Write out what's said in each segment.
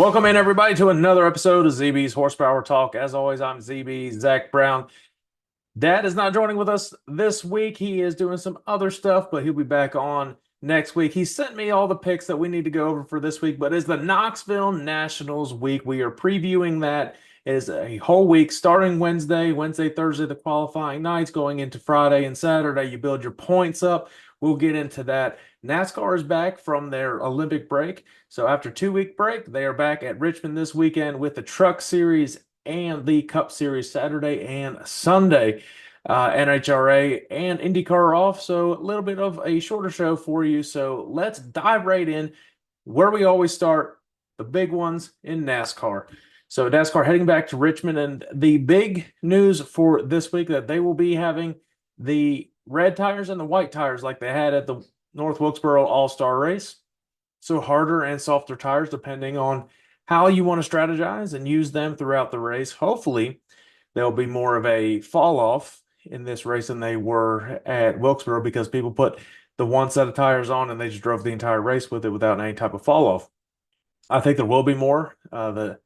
Welcome in, everybody, to another episode of ZB's Horsepower Talk. As always, I'm ZB, Zack Brown. Dad is not joining with us this week. He is doing some other stuff, but he'll be back on next week. He sent me all the picks that we need to go over for this week, but it's the Knoxville Nationals week. We are previewing that. It is a whole week starting Wednesday, Thursday, the qualifying nights, going into Friday and Saturday. You build your points up. We'll get into that. NASCAR is back from their Olympic break. So after 2-week break, they are back at Richmond this weekend with the Truck Series and the Cup Series Saturday and Sunday. NHRA and IndyCar are off, so a little bit of a shorter show for you. So let's dive right in where we always start, the big ones in NASCAR. So NASCAR heading back to Richmond, and the big news for this week that they will be having the red tires and the white tires like they had at the North Wilkesboro All-Star Race. So harder and softer tires depending on how you want to strategize and use them throughout the race. Hopefully, there'll be more of a fall off in this race than they were at Wilkesboro because people put the one set of tires on and they just drove the entire race with it without any type of fall off. I think there will be more. The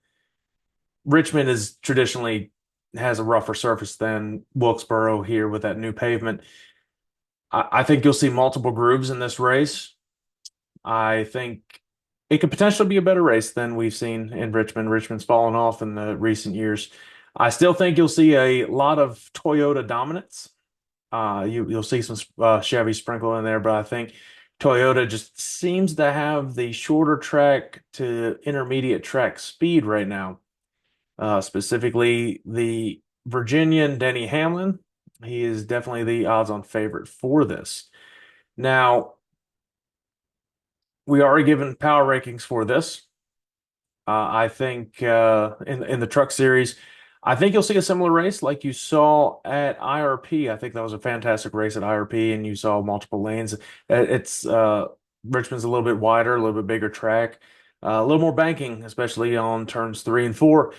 Richmond is traditionally has a rougher surface than Wilkesboro here with that new pavement. I think you'll see multiple grooves in this race. I think it could potentially be a better race than we've seen in Richmond. Richmond's fallen off in the recent years. I still think you'll see a lot of Toyota dominance. You'll see some Chevy sprinkle in there, but I think Toyota just seems to have the shorter track to intermediate track speed right now. Specifically, the Virginian Denny Hamlin. He is definitely the odds-on favorite for this. Now, we are given power rankings for this. I think in the Truck Series, I think you'll see a similar race like you saw at IRP. I think that was a fantastic race at IRP, and you saw multiple lanes. It's Richmond's a little bit wider, a little bit bigger track, a little more banking, especially on turns 3 and 4.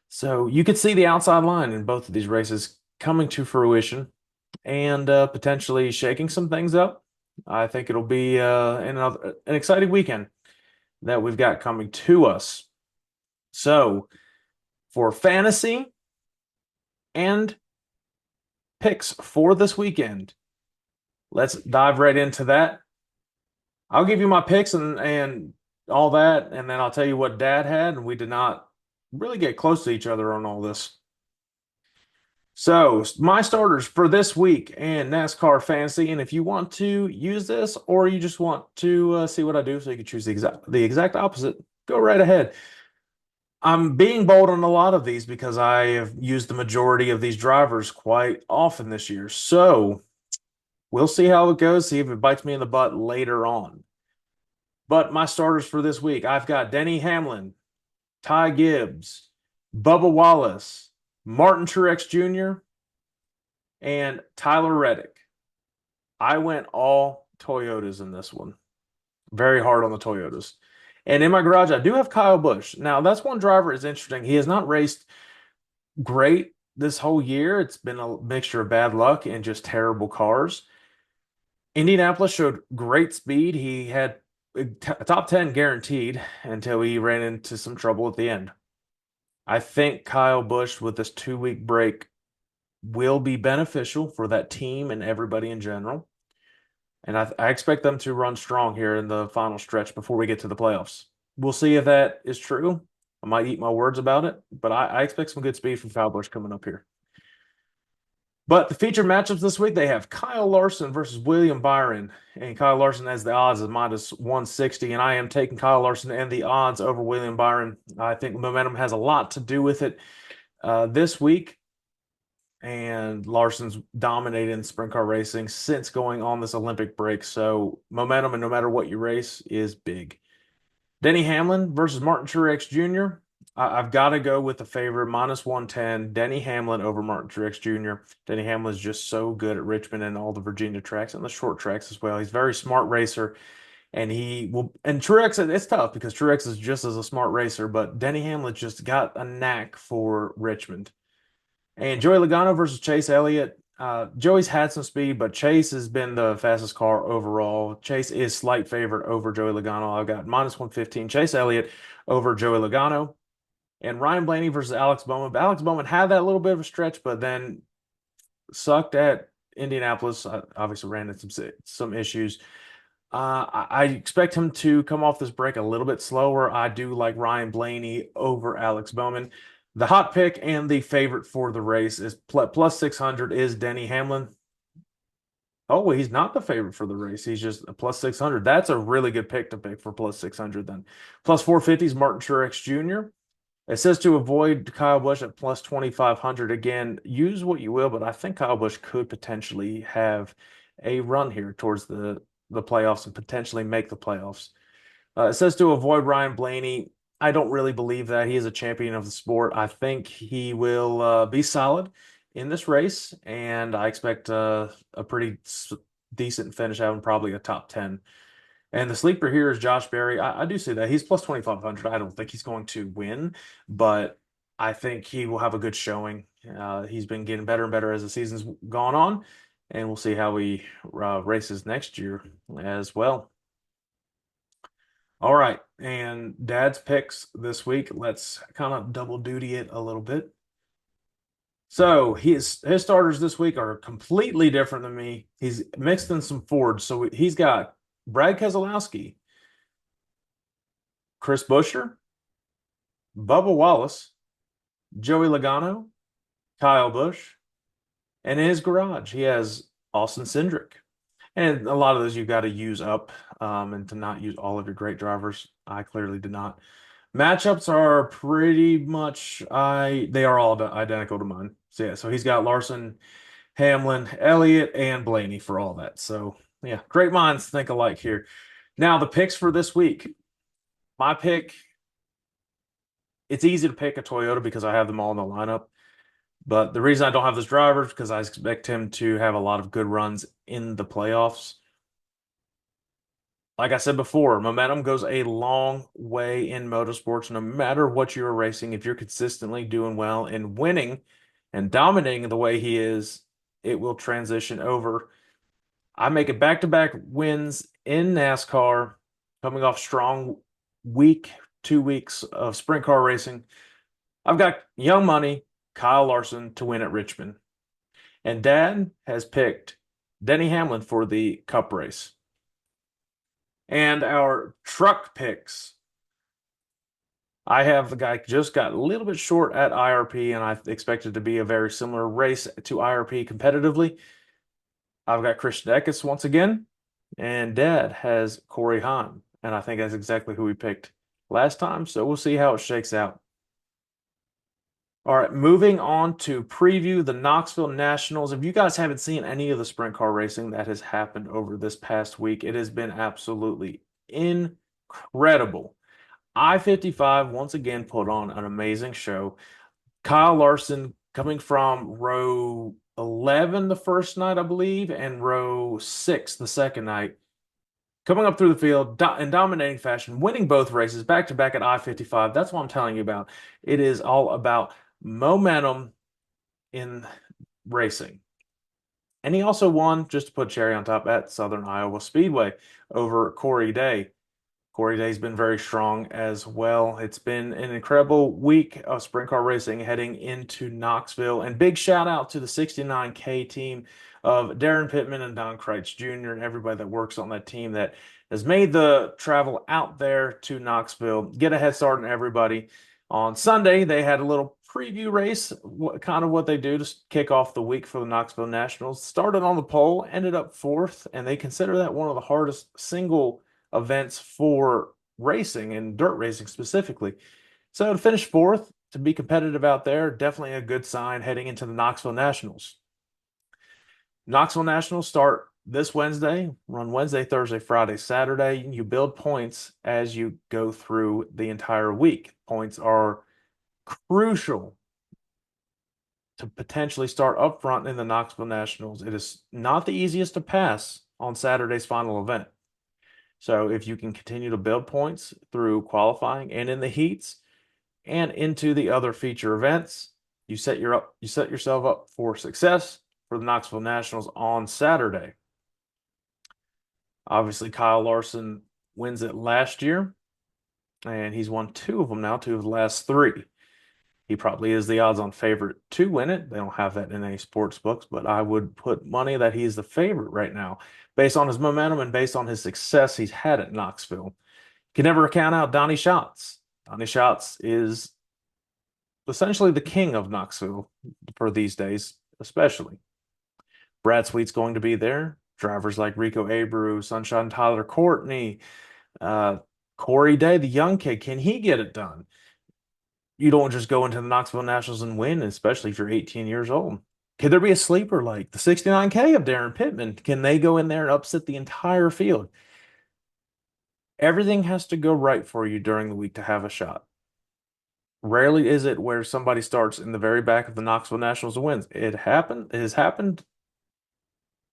So you could see the outside line in both of these races coming to fruition and potentially shaking some things up. I think it'll be an exciting weekend that we've got coming to us. So for fantasy and picks for this weekend, let's dive right into that. I'll give you my picks and all that, and then I'll tell you what Dad had, and we did not really get close to each other on all this. So my starters for this week in NASCAR Fantasy, and if you want to use this or you just want to see what I do so you can choose the exact opposite, go right ahead. I'm being bold on a lot of these because I have used the majority of these drivers quite often this year. So we'll see how it goes, see if it bites me in the butt later on. But my starters for this week, I've got Denny Hamlin, Ty Gibbs, Bubba Wallace, Martin Truex Jr., and Tyler Reddick. I went all Toyotas in this one. Very hard on the Toyotas. And in my garage, I do have Kyle Busch. Now, that's one driver is interesting. He has not raced great this whole year. It's been a mixture of bad luck and just terrible cars. Indianapolis showed great speed. He had a top 10 guaranteed until he ran into some trouble at the end. I think Kyle Busch with this 2-week break will be beneficial for that team and everybody in general. And I expect them to run strong here in the final stretch before we get to the playoffs. We'll see if that is true. I might eat my words about it, but I expect some good speed from Kyle Busch coming up here. But the featured matchups this week, they have Kyle Larson versus William Byron. And Kyle Larson has the odds of -160. And I am taking Kyle Larson and the odds over William Byron. I think momentum has a lot to do with it this week. And Larson's dominated in sprint car racing since going on this Olympic break. So momentum, and no matter what you race, is big. Denny Hamlin versus Martin Truex Jr. I've got to go with the favorite, -110, Denny Hamlin over Martin Truex Jr. Denny Hamlin is just so good at Richmond and all the Virginia tracks and the short tracks as well. He's a very smart racer, and Truex, it's tough because Truex is just as a smart racer, but Denny Hamlin just got a knack for Richmond. And Joey Logano versus Chase Elliott. Joey's had some speed, but Chase has been the fastest car overall. Chase is slight favorite over Joey Logano. I've got -115 Chase Elliott over Joey Logano. And Ryan Blaney versus Alex Bowman. But Alex Bowman had that little bit of a stretch, but then sucked at Indianapolis. Obviously ran into some issues. I expect him to come off this break a little bit slower. I do like Ryan Blaney over Alex Bowman. The hot pick and the favorite for the race is plus 600 is Denny Hamlin. Oh, he's not the favorite for the race. He's just a plus 600. That's a really good pick to pick for plus 600 then. Plus 450 is Martin Truex Jr. It says to avoid Kyle Busch at plus 2,500. Again, use what you will, but I think Kyle Busch could potentially have a run here towards the playoffs and potentially make the playoffs. It says to avoid Ryan Blaney. I don't really believe that. He is a champion of the sport. I think he will be solid in this race, and I expect a pretty decent finish out and probably a top 10. And the sleeper here is Josh Berry. I do see that. He's plus 2,500. I don't think he's going to win, but I think he will have a good showing. He's been getting better and better as the season's gone on, and we'll see how he races next year as well. All right, and Dad's picks this week. Let's kind of double duty it a little bit. So his starters this week are completely different than me. He's mixed in some Fords. So he's got Brad Keselowski, Chris Buescher, Bubba Wallace, Joey Logano, Kyle Busch, and in his garage he has Austin Cindric. And a lot of those you've got to use up and to not use all of your great drivers. I clearly did not. Matchups are pretty much they are all identical to mine. So yeah, so he's got Larson, Hamlin, Elliott, and Blaney for all that. So yeah, great minds think alike here. Now the picks for this week. My pick, it's easy to pick a Toyota because I have them all in the lineup. But the reason I don't have this driver is because I expect him to have a lot of good runs in the playoffs. Like I said before, momentum goes a long way in motorsports. No matter what you're racing, if you're consistently doing well and winning and dominating the way he is, it will transition over. I make it back-to-back wins in NASCAR, coming off strong week, 2 weeks of sprint car racing. I've got young money, Kyle Larson to win at Richmond. And Dad has picked Denny Hamlin for the Cup race. And our truck picks. I have the guy just got a little bit short at IRP, and I expect it to be a very similar race to IRP competitively. I've got Christian Eckes once again, and Dad has Corey Hahn, and I think that's exactly who we picked last time. So we'll see how it shakes out. All right, moving on to preview the Knoxville Nationals. If you guys haven't seen any of the sprint car racing that has happened over this past week, it has been absolutely incredible. I-55 once again put on an amazing show. Kyle Larson coming from row 11 the first night, I believe, and row 6 the second night. Coming up through the field in dominating fashion, winning both races back to back at I-55. That's what I'm telling you about. It is all about momentum in racing. And he also won, just to put cherry on top, at Southern Iowa Speedway over Corey Day. Corey Day's been very strong as well. It's been an incredible week of sprint car racing heading into Knoxville. And big shout out to the 69K team of Darren Pittman and Don Kreitz Jr. and everybody that works on that team that has made the travel out there to Knoxville. Get a head start on everybody. On Sunday, they had a little preview race, kind of what they do to kick off the week for the Knoxville Nationals. Started on the pole, ended up fourth, and they consider that one of the hardest single events for racing and dirt racing specifically. So to finish fourth, to be competitive out there, definitely a good sign heading into the Knoxville Nationals. Knoxville Nationals start this Wednesday, run Wednesday, Thursday, Friday, Saturday. You build points as you go through the entire week. Points are crucial to potentially start up front in the Knoxville Nationals. It is not the easiest to pass on Saturday's final event. So if you can continue to build points through qualifying and in the heats and into the other feature events, you set yourself up for success for the Knoxville Nationals on Saturday. Obviously, Kyle Larson wins it last year, and he's won 2 of them now, 2 of the last 3. He probably is the odds-on favorite to win it. They don't have that in any sports books, but I would put money that he's the favorite right now based on his momentum and based on his success he's had at Knoxville. You can never count out Donnie Schatz. Donnie Schatz is essentially the king of Knoxville for these days, especially. Brad Sweet's going to be there. Drivers like Rico Abreu, Sunshine Tyler Courtney, Corey Day, the young kid. Can he get it done? You don't just go into the Knoxville Nationals and win, especially if you're 18 years old. Could there be a sleeper like the 69K of Darren Pittman? Can they go in there and upset the entire field? Everything has to go right for you during the week to have a shot. Rarely is it where somebody starts in the very back of the Knoxville Nationals and wins. It has happened.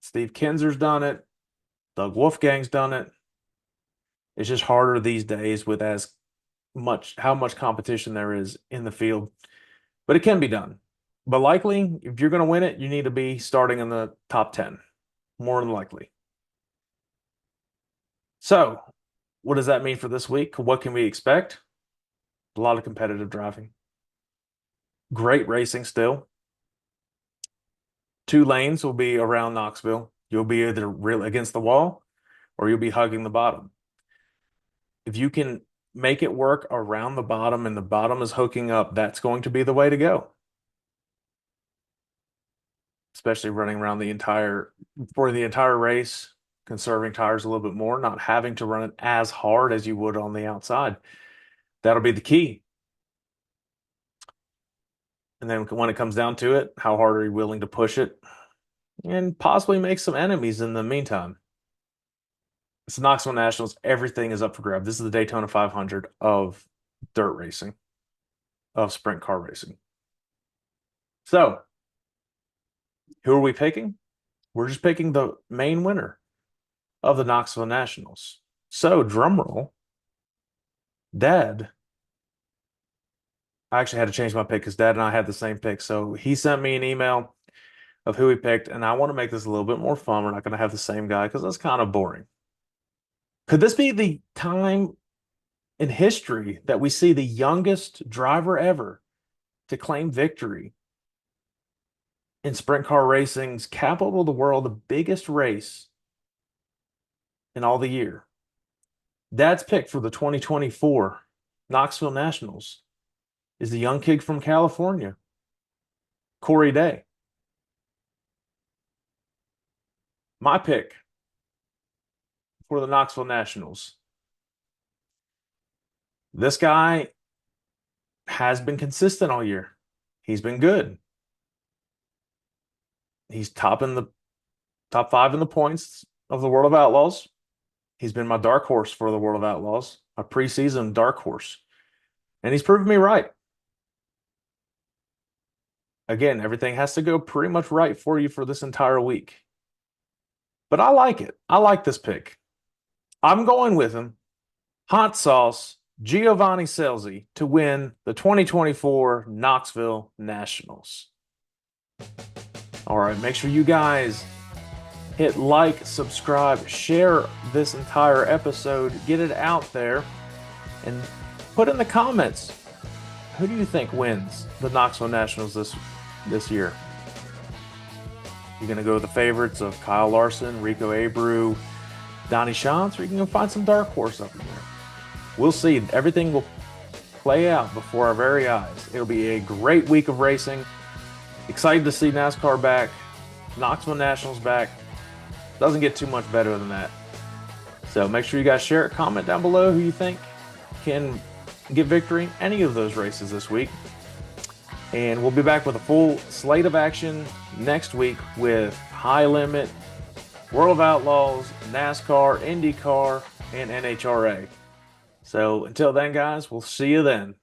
Steve Kinser's done it. Doug Wolfgang's done it. It's just harder these days with how much competition there is in the field. But it can be done. But likely, if you're going to win it, you need to be starting in the top 10, more than likely. So, what does that mean for this week? What can we expect? A lot of competitive driving. Great racing still. 2 lanes will be around Knoxville. You'll be either real against the wall or you'll be hugging the bottom. If you can make it work around the bottom and the bottom is hooking up, that's going to be the way to go. Especially running around the entire race, conserving tires a little bit more, not having to run it as hard as you would on the outside. That'll be the key. And then when it comes down to it, how hard are you willing to push it and possibly make some enemies in the meantime? It's the Knoxville Nationals. Everything is up for grabs. This is the Daytona 500 of dirt racing, of sprint car racing. So, who are we picking? We're just picking the main winner of the Knoxville Nationals. So, drum roll. Dad. I actually had to change my pick because Dad and I had the same pick. So he sent me an email of who he picked, and I want to make this a little bit more fun. We're not going to have the same guy because that's kind of boring. Could this be the time in history that we see the youngest driver ever to claim victory in sprint car racing's capital of the world, the biggest race in all the year? Dad's pick for the 2024 Knoxville Nationals is the young kid from California, Corey Day. My pick for the Knoxville Nationals. This guy has been consistent all year. He's been good. He's top 5 in the points of the World of Outlaws. He's been my dark horse for the World of Outlaws, a preseason dark horse. And he's proven me right. Again, everything has to go pretty much right for you for this entire week. But I like it. I like this pick. I'm going with him. Hot sauce, Giovanni Scelzi to win the 2024 Knoxville Nationals. All right, make sure you guys hit like, subscribe, share this entire episode, get it out there, and put in the comments, who do you think wins the Knoxville Nationals this year? You're going to go with the favorites of Kyle Larson, Rico Abreu, Donnie Schatz, or you can find some dark horse up in there. We'll see. Everything will play out before our very eyes. It'll be a great week of racing. Excited to see NASCAR back, Knoxville Nationals back. Doesn't get too much better than that. So make sure you guys share it, comment down below who you think can get victory in any of those races this week. And we'll be back with a full slate of action next week with High Limit, World of Outlaws, NASCAR, IndyCar, and NHRA. So until then, guys, we'll see you then.